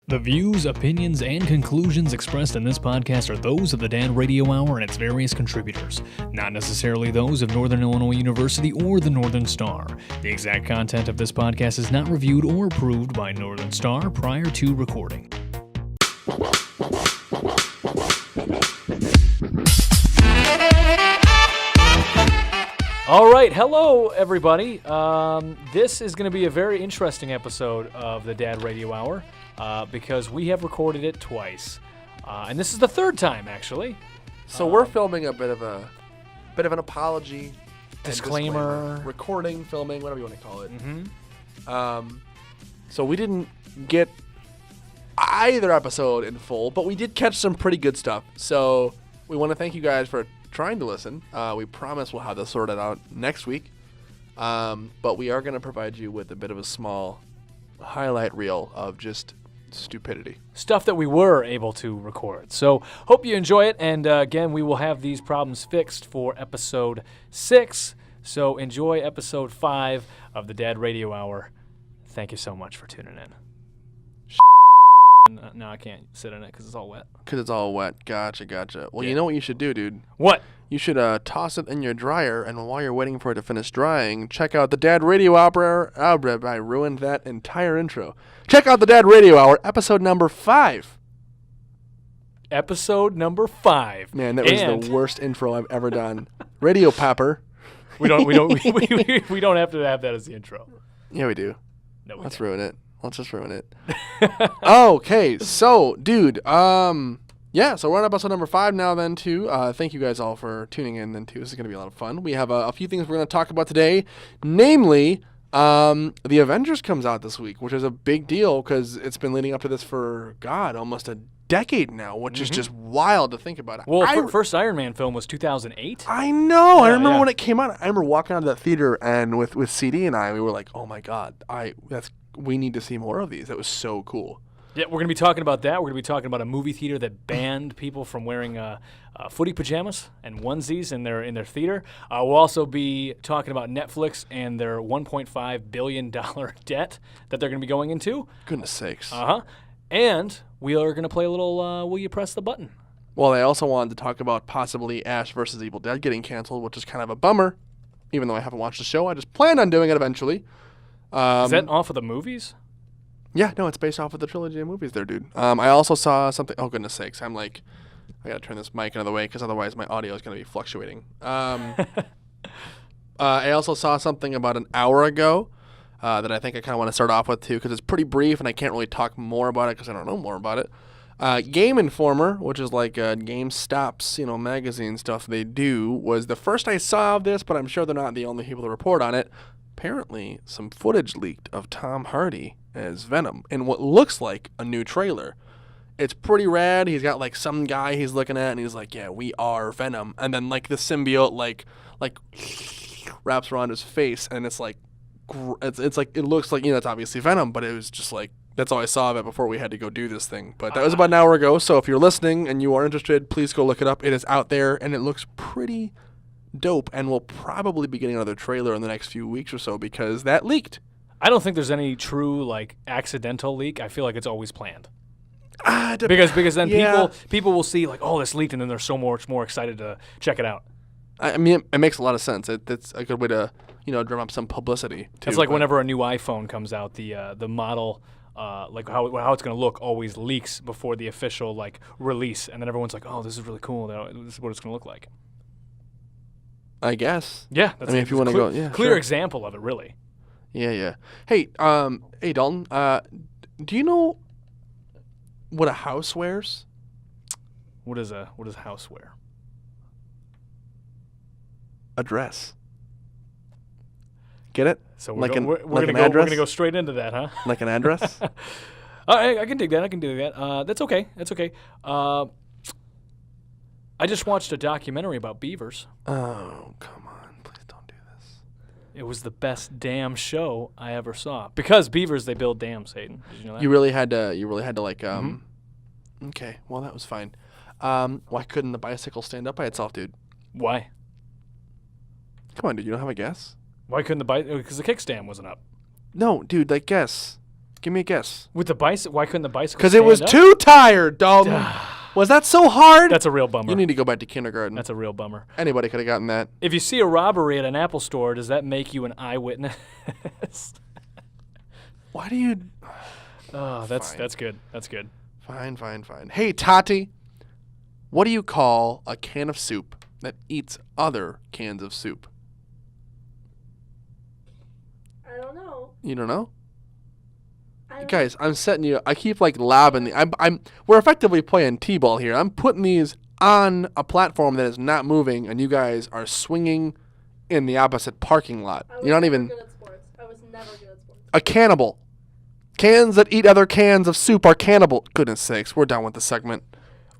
The views, opinions, and conclusions expressed in this podcast are those of the Dad Radio Hour and its various contributors, not necessarily those of Northern Illinois University or the Northern Star. The exact content of this podcast is not reviewed or approved by Northern Star prior to recording. All right, hello everybody. This is going to be a very interesting episode of the Dad Radio Hour. Because we have recorded it twice, and this is the third time actually. So we're filming a bit of an apology, disclaimer, recording, filming, whatever you want to call it. Mm-hmm. So we didn't get either episode in full, but we did catch some pretty good stuff. So we want to thank you guys for trying to listen. We promise we'll have this sorted out next week, but we are going to provide you with a bit of a small highlight reel of just stupidity. Stuff that we were able to record. So hope you enjoy it. And again, we will have these problems fixed for episode 6. So enjoy episode 5 of the Dad Radio Hour. Thank you so much for tuning in. No, I can't sit in it because it's all wet. Because it's all wet. Gotcha. Well, yeah. You know what you should do, dude? What? You should toss it in your dryer, and while you're waiting for it to finish drying, check out the Dad Radio Hour. I ruined that entire intro. Check out the Dad Radio Hour, episode number 5. Episode number 5. Man, that was the worst intro I've ever done. Radio Popper. We don't have to have that as the intro. Yeah, we do. No, Let's ruin it. Let's just ruin it. Okay, so, dude, yeah, so we're on episode number 5 now then, too. Thank you guys all for tuning in then, too. This is going to be a lot of fun. We have a few things we're going to talk about today, namely, the Avengers comes out this week, which is a big deal because it's been leading up to this for, almost a decade now, which is just wild to think about. Well, first Iron Man film was 2008. I know. I remember yeah. when it came out. I remember walking out of that theater and with CD and we were like, oh my God, we need to see more of these. That was so cool. Yeah, we're going to be talking about that. We're going to be talking about a movie theater that banned people from wearing footy pajamas and onesies in their theater. We'll also be talking about Netflix and their $1.5 billion debt that they're going to be going into. Goodness sakes. And we are going to play a little Will You Press the Button? Well, I also wanted to talk about possibly Ash vs. Evil Dead getting canceled, which is kind of a bummer. Even though I haven't watched the show, I just plan on doing it eventually. Is that off of the movies? Yeah, no, it's based off of the trilogy of movies there, dude. I also saw something. Oh, goodness sakes. I'm like, I got to turn this mic another way because otherwise my audio is going to be fluctuating. I also saw something about an hour ago that I think I kind of want to start off with, too, because it's pretty brief and I can't really talk more about it because I don't know more about it. Game Informer, which is like GameStop's, magazine stuff they do, was the first I saw of this, but I'm sure they're not the only people to report on it. Apparently, some footage leaked of Tom Hardy as Venom in what looks like a new trailer. It's pretty rad. He's got like some guy he's looking at, and he's like, "Yeah, we are Venom." And then like the symbiote like wraps around his face, and it's like it looks like it's obviously Venom, but it was just like that's all I saw of it before we had to go do this thing. But that was about an hour ago. So if you're listening and you are interested, please go look it up. It is out there, and it looks pretty dope, and we'll probably be getting another trailer in the next few weeks or so because that leaked. I don't think there's any true accidental leak. I feel like it's always planned. Because then people will see oh, this leaked, and then they're so much more excited to check it out. I mean, it makes a lot of sense. It's a good way to drum up some publicity too. It's like whenever a new iPhone comes out, the model how it's going to look always leaks before the official release, and then everyone's like, oh, this is really cool. This is what it's going to look like. I guess. Yeah. I mean, if you want to go, yeah. Clear sure. example of it, really. Yeah. Hey, Dalton, do you know what a house wears? What does a house wear? A dress. Get it? So we're an gonna address? go straight into that, huh? Like an address? I can dig that. That's okay. I just watched a documentary about beavers. Oh, come on. Please don't do this. It was the best damn show I ever saw. Because beavers, they build dams, Hayden. Did you know that? You really had to Okay, well, that was fine. Why couldn't the bicycle stand up by itself, dude? Why? Come on, dude. You don't have a guess? Why couldn't the bike? Because the kickstand wasn't up. No, dude, guess. Give me a guess. With the bicycle, why couldn't the bicycle? Because it was too tired, Dalton. Was that so hard? That's a real bummer. You need to go back to kindergarten. That's a real bummer. Anybody could have gotten that. If you see a robbery at an Apple store, does that make you an eyewitness? Why do you... Oh, that's good. That's good. Fine. Hey, Tati, what do you call a can of soup that eats other cans of soup? I don't know. You don't know? Guys, I'm setting you. I keep like lobbing. We're effectively playing t-ball here. I'm putting these on a platform that is not moving, and you guys are swinging in the opposite parking lot. You're not even. Good at sports. I was never good at sports. A cannibal. Cans that eat other cans of soup are cannibal. Goodness sakes, we're done with the segment.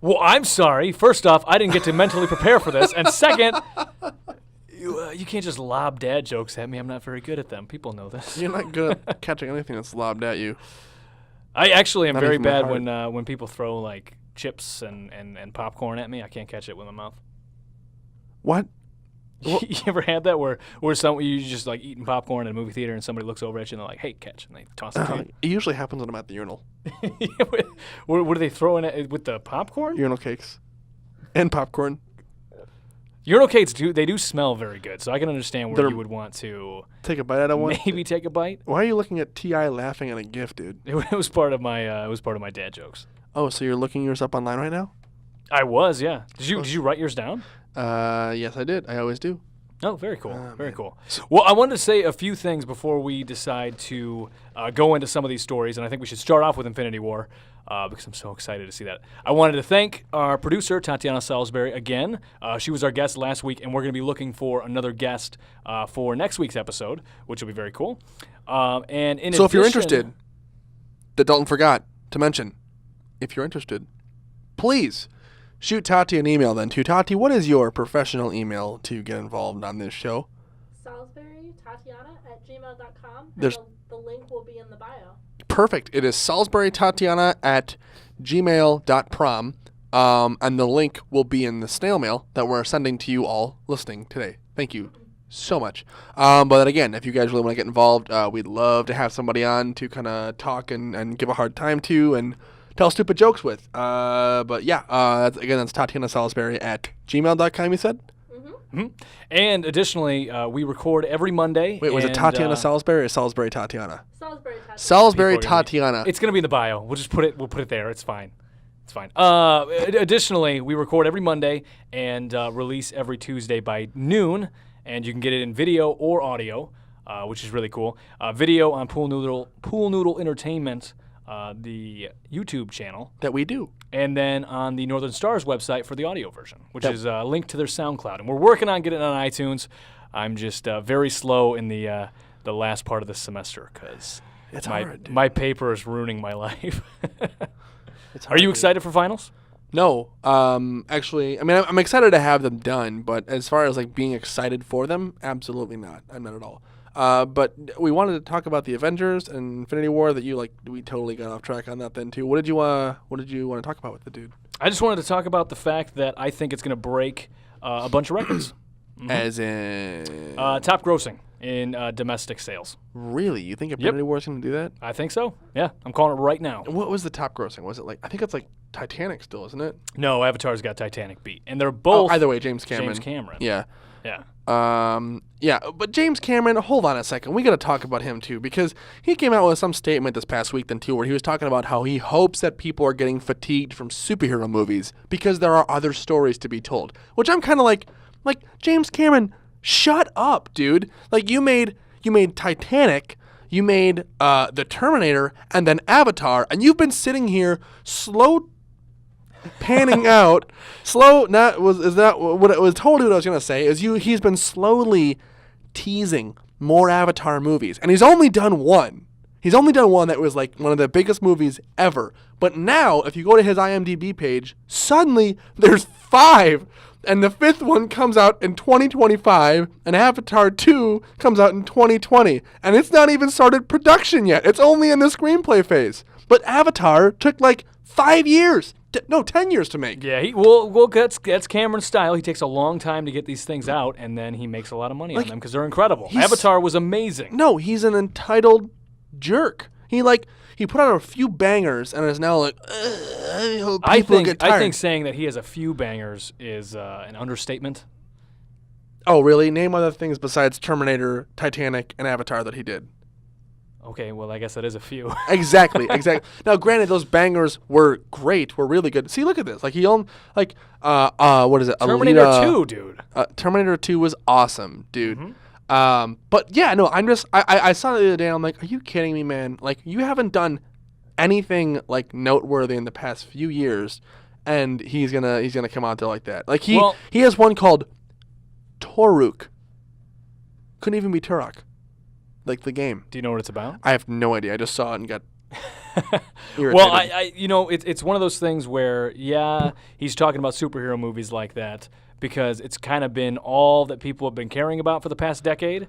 Well, I'm sorry. First off, I didn't get to mentally prepare for this, and second, you can't just lob dad jokes at me. I'm not very good at them. People know this. You're not good at catching anything that's lobbed at you. I actually am Not very even my bad heart. when people throw like chips and popcorn at me. I can't catch it with my mouth. What? You ever had that where you just like eating popcorn in a movie theater and somebody looks over at you and they're like, "Hey, catch," and they toss it to you? It usually happens when I'm at the urinal. What are they throwing at with the popcorn? Urinal cakes. And popcorn. Urinal cakes do smell very good, so I can understand where you would want to Take a bite out of one. maybe take a bite. Why are you looking at T.I. laughing at a GIF, dude? It was part of my dad jokes. Oh, so you're looking yours up online right now? I was, yeah. Did you write yours down? Yes, I did. I always do. Oh, very cool. Very cool. Well, I wanted to say a few things before we decide to go into some of these stories, and I think we should start off with Infinity War because I'm so excited to see that. I wanted to thank our producer, Tatiana Salisbury, again. She was our guest last week, and we're going to be looking for another guest for next week's episode, which will be very cool. And in So if you're addition- interested, that Dalton forgot to mention, if you're interested, please shoot Tati an email then. To Tati, what is your professional email to get involved on this show? SalisburyTatiana@gmail.com. There's- The link will be in the bio. Perfect. It is SalisburyTatiana@gmail.prom. And the link will be in the snail mail that we're sending to you all listening today. Thank you so much. But again, if you guys really want to get involved, we'd love to have somebody on to kind of talk and give a hard time to and tell stupid jokes with. But yeah, that's Tatiana Salisbury at gmail.com, you said? Mm-hmm. And additionally, we record every Monday. Wait, was it Tatiana Salisbury or Salisbury Tatiana? SalisburyTatiana. Salisbury People are gonna be- Tatiana. It's going to be in the bio. We'll just put it there. It's fine. It's fine. Additionally, we record every Monday and release every Tuesday by noon, and you can get it in video or audio, which is really cool. Video on Pool Noodle Entertainment, the YouTube channel. That we do. And then on the Northern Stars website for the audio version, which is linked to their SoundCloud. And we're working on getting it on iTunes. I'm just very slow in the last part of the semester because my paper is ruining my life. Are you excited for finals? No. Actually, I mean, I'm excited to have them done, but as far as like being excited for them, absolutely not. I'm not at all. But we wanted to talk about the Avengers and Infinity War. We totally got off track on that then too. What did you want to talk about with the dude? I just wanted to talk about the fact that I think it's going to break a bunch of records. Mm-hmm. As in top grossing in domestic sales. Really? You think Infinity War is going to do that? I think so. Yeah, I'm calling it right now. What was the top grossing? Was it like, I think it's like Titanic still, isn't it? No, Avatar's got Titanic beat, and they're both. Either way, James Cameron. Yeah. Yeah. Yeah, but James Cameron, hold on a second. We got to talk about him too, because he came out with some statement this past week then too, where he was talking about how he hopes that people are getting fatigued from superhero movies because there are other stories to be told. Which I'm kind of like James Cameron, shut up, dude. Like you made Titanic, you made The Terminator, and then Avatar, and you've been sitting here panning out, totally what I was gonna say is he's been slowly teasing more Avatar movies, and he's only done one. That was like one of the biggest movies ever. But now, if you go to his IMDb page, suddenly there's 5, and the 5th one comes out in 2025, and Avatar 2 comes out in 2020, and it's not even started production yet. It's only in the screenplay phase. But Avatar took like 5 years. 10 years to make. Yeah, that's Cameron's style. He takes a long time to get these things out, and then he makes a lot of money on them because they're incredible. Avatar was amazing. No, he's an entitled jerk. he put out a few bangers and is now like, I hope people get tired. I think saying that he has a few bangers is an understatement. Oh, really? Name other things besides Terminator, Titanic, and Avatar that he did. Okay, well, I guess that is a few. Exactly. Now, granted, those bangers were great, were really good. See, look at this. Like he owned, like, what is it? Terminator Alita, 2, dude. Terminator 2 was awesome, dude. Mm-hmm. But yeah, no, I saw it the other day. I'm like, are you kidding me, man? Like, you haven't done anything like noteworthy in the past few years, and he's gonna come out there like that. Like he has one called Toruk. Couldn't even be Turok. Like the game. Do you know what it's about? I have no idea. I just saw it and got irritated. Well, I it's one of those things where, yeah, he's talking about superhero movies like that because it's kind of been all that people have been caring about for the past decade.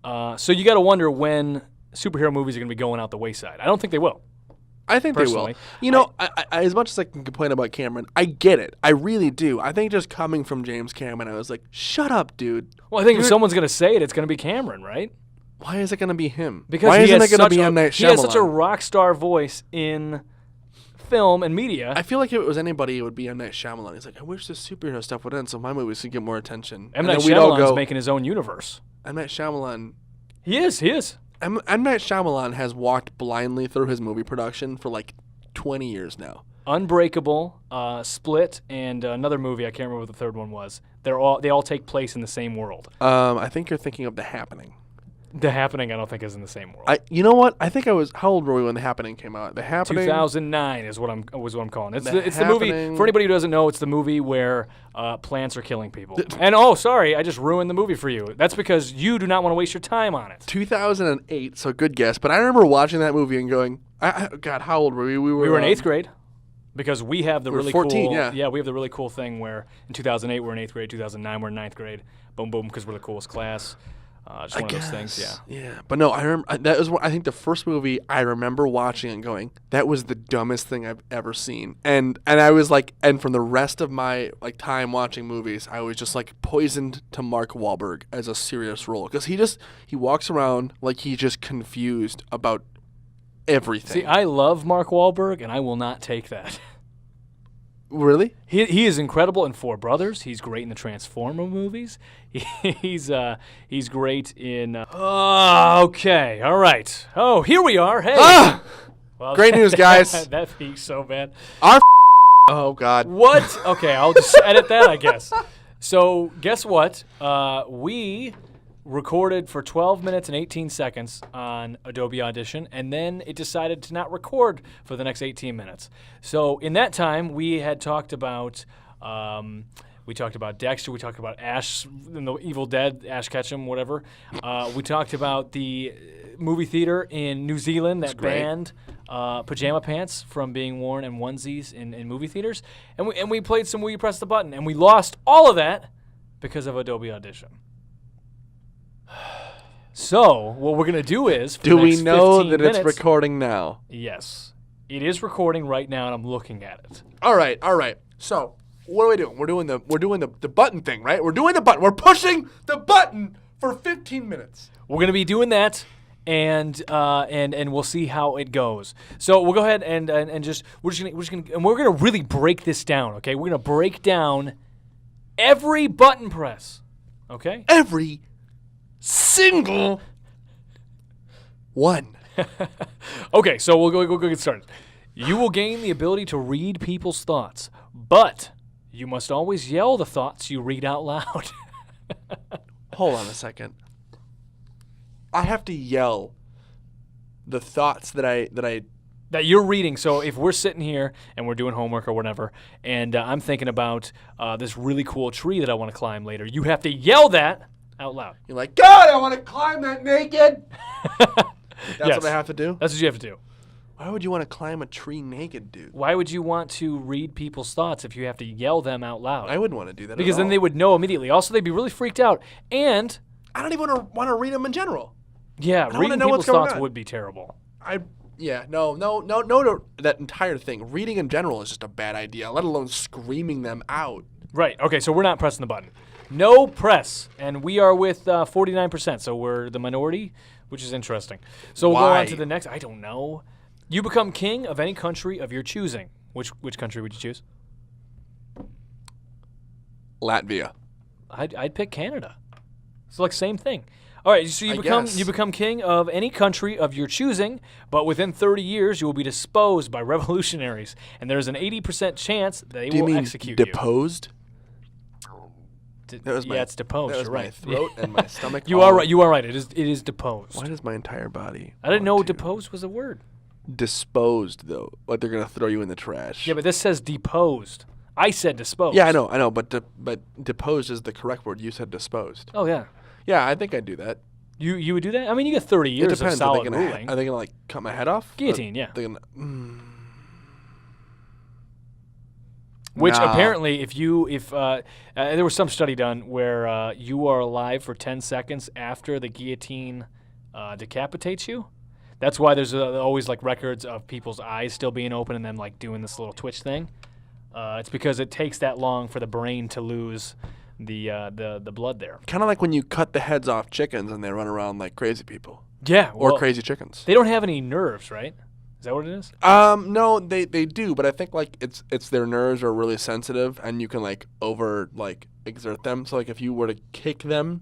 So you got to wonder when superhero movies are going to be going out the wayside. I don't think they will. I think personally. They will. You know, I, as much as I can complain about Cameron, I get it. I really do. I think just coming from James Cameron, I was like, shut up, dude. Well, I think if someone's going to say it, it's going to be Cameron, right? Why is it going to be him? Because why isn't it going to be M. Night Shyamalan? He has such a rock star voice in film and media. I feel like if it was anybody, it would be M. Night Shyamalan. He's like, I wish this superhero stuff would end so my movies could get more attention. M. Night Shyamalan's making his own universe. M. Night Shyamalan. He is. M. Night Shyamalan has walked blindly through his movie production for like 20 years now. Unbreakable, Split, and another movie, I can't remember what the third one was. They all take place in the same world. I think you're thinking of The Happening. The Happening, I don't think, is in the same world. You know what? I think I was. How old were we when The Happening came out? The Happening. 2009 is what I'm calling it. It's the movie. For anybody who doesn't know, it's the movie where plants are killing people. And sorry, I just ruined the movie for you. That's because you do not want to waste your time on it. 2008. So good guess. But I remember watching that movie and going, God, how old were we? We were in 8th grade. Because we have the really 14, cool, yeah, we have the really cool thing where in 2008 we're in 8th grade, 2009 we're in 9th grade, boom, boom, because we're the coolest class. Just one of those things, yeah. Yeah, but no, I remember that was I think the first movie I remember watching and going, that was the dumbest thing I've ever seen. And I was like, and from the rest of my like time watching movies, I was just like poisoned to Mark Wahlberg as a serious role because he walks around like he's just confused about everything. See, I love Mark Wahlberg, and I will not take that. Really? He is incredible in Four Brothers. He's great in the Transformer movies. He's great in. Okay, all right. Oh, here we are. Hey. Well, great news, guys. That peaked so bad. Oh God. What? Okay, I'll just edit that, I guess. So guess what? We recorded for 12 minutes and 18 seconds on Adobe Audition, and then it decided to not record for the next 18 minutes. So in that time, we had talked about Dexter, we talked about Ash in the Evil Dead, Ash Ketchum, whatever. We talked about the movie theater in New Zealand that banned pajama pants from being worn in onesies in movie theaters, and we played some Will You Press the Button, and we lost all of that because of Adobe Audition. So, what we're going to do is, for do the next we know 15 that minutes, it's recording now? Yes. It is recording right now, and I'm looking at it. All right. So, what are we doing? We're doing the button thing, right? We're doing the button. We're pushing the button for 15 minutes. We're going to be doing that, and we'll see how it goes. So, we'll go ahead and we're going to really break this down, okay? We're going to break down every button press, okay? Every single one. Okay, so we'll go get started. You will gain the ability to read people's thoughts, but you must always yell the thoughts you read out loud. Hold on a second. I have to yell the thoughts that you're reading. So if we're sitting here and we're doing homework or whatever, and I'm thinking about this really cool tree that I want to climb later, you have to yell that out loud. You're like, God, I want to climb that naked. That's what I have to do? That's what you have to do. Why would you want to climb a tree naked, dude? Why would you want to read people's thoughts if you have to yell them out loud? I wouldn't want to do that because at all. Then they would know immediately. Also, they'd be really freaked out. And I don't even want to read them in general. Yeah, reading people's thoughts would be terrible. No, that entire thing. Reading in general is just a bad idea, let alone screaming them out. Right. Okay, so we're not pressing the button. No press. And we are with 49%, so we're the minority, which is interesting. So we'll go on to the next. I don't know. You become king of any country of your choosing. Which country would you choose? Latvia. I'd pick Canada. It's like same thing. All right, so you become king of any country of your choosing, but within 30 years you will be disposed by revolutionaries, and there's an 80% chance they will execute deposed? you. That was it's deposed. That was you're my right. throat and my stomach. You are right. You are right. It is deposed. Why does my entire body? I didn't know deposed was a word. Disposed though, like they're gonna throw you in the trash. Yeah, but this says deposed. I said disposed. Yeah, I know, but deposed is the correct word. You said disposed. Oh yeah. Yeah, I think I'd do that. You would do that? I mean, you get 30 years It depends. of solid ruling. Are they gonna like cut my head off? Guillotine, yeah. They're gonna. Which Nah. apparently, if there was some study done where you are alive for 10 seconds after the guillotine decapitates you. That's why there's always like records of people's eyes still being open and then like doing this little twitch thing. It's because it takes that long for the brain to lose the blood there. Kind of like when you cut the heads off chickens and they run around like crazy people. Yeah, Or crazy chickens. They don't have any nerves, right? Is that what it is? No, they do, but I think like it's their nerves are really sensitive and you can like exert them. So like if you were to kick them,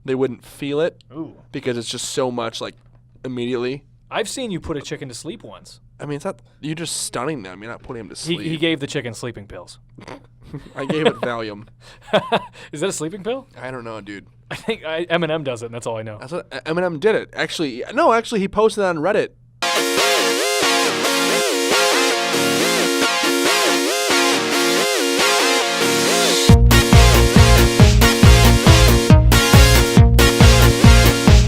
they wouldn't feel it. Ooh. Because it's just so much like immediately. I've seen you put a chicken to sleep once. I mean, you're just stunning them. You're not putting them to sleep. He gave the chicken sleeping pills. I gave it Valium. Is that a sleeping pill? I don't know, dude. I think Eminem does it, and that's all I know. That's what Eminem did it. Actually, he posted it on Reddit